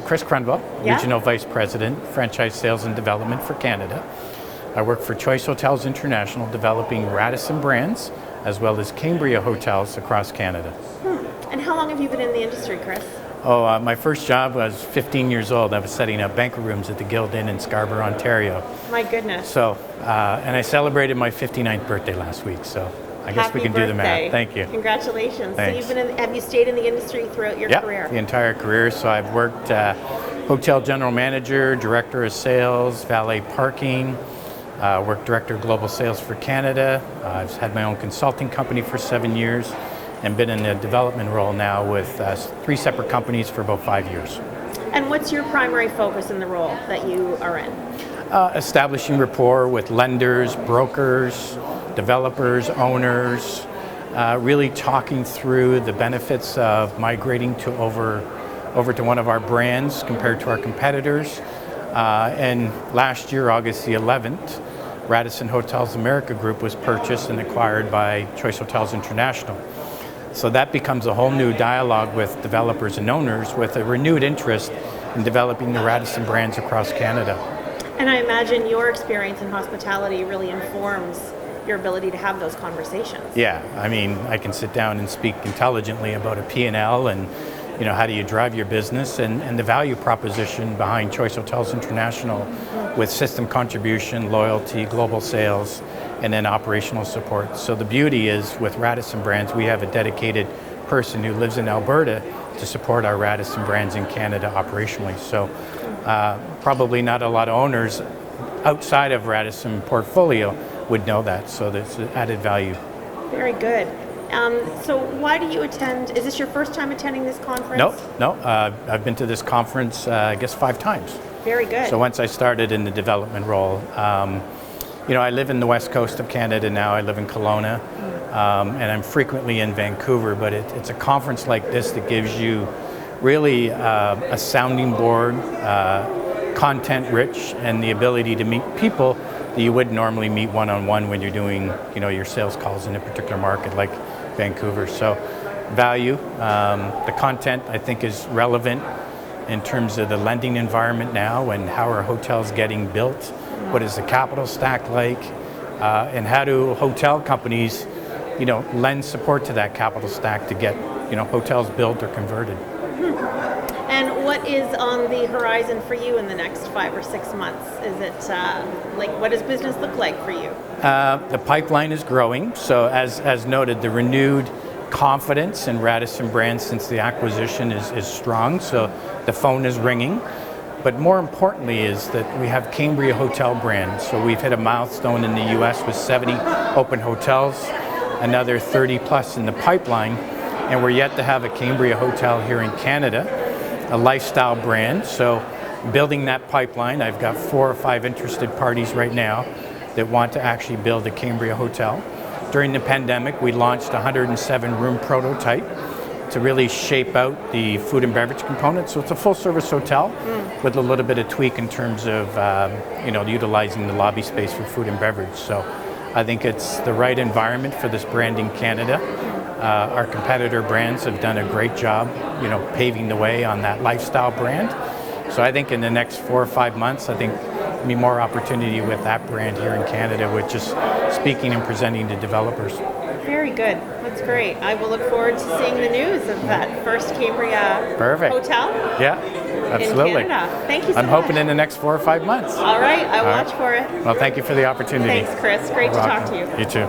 Kris Crundwell, Yeah. Regional Vice President, Franchise Sales and Development for Canada. I work for Choice Hotels International, developing Radisson brands, as well as Cambria hotels across Canada. And how long have you been in the industry, Kris? My first job was 15 years old. I was setting up banquet rooms at the Guild Inn in Scarborough, Ontario. My goodness. So, and I celebrated my 59th birthday last week, so I guess Happy we can do the birthday. math. Thank you. Congratulations. Thanks. So have you stayed in the industry throughout your career? The entire career. So I've worked hotel general manager, director of sales, valet parking, worked director of global sales for Canada. I've had my own consulting company for 7 years and been in a development role now with 3 separate companies for about 5 years. And what's your primary focus in the role that you are in? Establishing rapport with lenders, brokers, developers, owners, really talking through the benefits of migrating to over to one of our brands compared to our competitors. And last year, August the 11th, Radisson Hotels America Group was purchased and acquired by Choice Hotels International. So that becomes a whole new dialogue with developers and owners with a renewed interest in developing the Radisson brands across Canada. And I imagine your experience in hospitality really informs your ability to have those conversations. Yeah, I mean, I can sit down and speak intelligently about a P&L and how do you drive your business and the value proposition behind Choice Hotels International with system contribution, loyalty, global sales, and then operational support. So the beauty is with Radisson brands, we have a dedicated person who lives in Alberta to support our Radisson brands in Canada operationally. So probably not a lot of owners outside of Radisson portfolio would know that. So there's added value. Very good. So why do you attend? Is this your first time attending this conference? No. I've been to this conference, I guess, 5 times. Very good. So once I started in the development role, I live in the west coast of Canada now. I live in Kelowna, and I'm frequently in Vancouver, but it's a conference like this that gives you really a sounding board, content rich, and the ability to meet people that you would normally meet one-on-one when you're doing your sales calls in a particular market like Vancouver. So value, the content I think is relevant in terms of the lending environment now and how are hotels getting built, what is the capital stack like, and how do hotel companies lend support to that capital stack to get hotels built or converted. And what is on the horizon for you in the next 5 or 6 months? Is it what does business look like for you? The pipeline is growing. So as noted, the renewed confidence in Radisson brands since the acquisition is strong. So the phone is ringing. But more importantly is that we have Cambria hotel brand. So we've hit a milestone in the US with 70 open hotels, another 30 plus in the pipeline. And we're yet to have a Cambria hotel here in Canada, a lifestyle brand. So building that pipeline, I've got 4 or 5 interested parties right now that want to actually build a Cambria hotel. During the pandemic, we launched a 107 room prototype to really shape out the food and beverage component. So it's a full service hotel with a little bit of tweak in terms of utilizing the lobby space for food and beverage. So I think it's the right environment for this brand in Canada. Our competitor brands have done a great job, paving the way on that lifestyle brand. So I think in the next 4 or 5 months, I think there'll be more opportunity with that brand here in Canada, with just speaking and presenting to developers. Very good. That's great. I will look forward to seeing the news of that first Cambria hotel. Yeah, absolutely. In Canada. Thank you so much. I'm hoping in the next 4 or 5 months. All right. I'll watch for it. Well, thank you for the opportunity. Thanks, Kris. Great to talk to you. You too.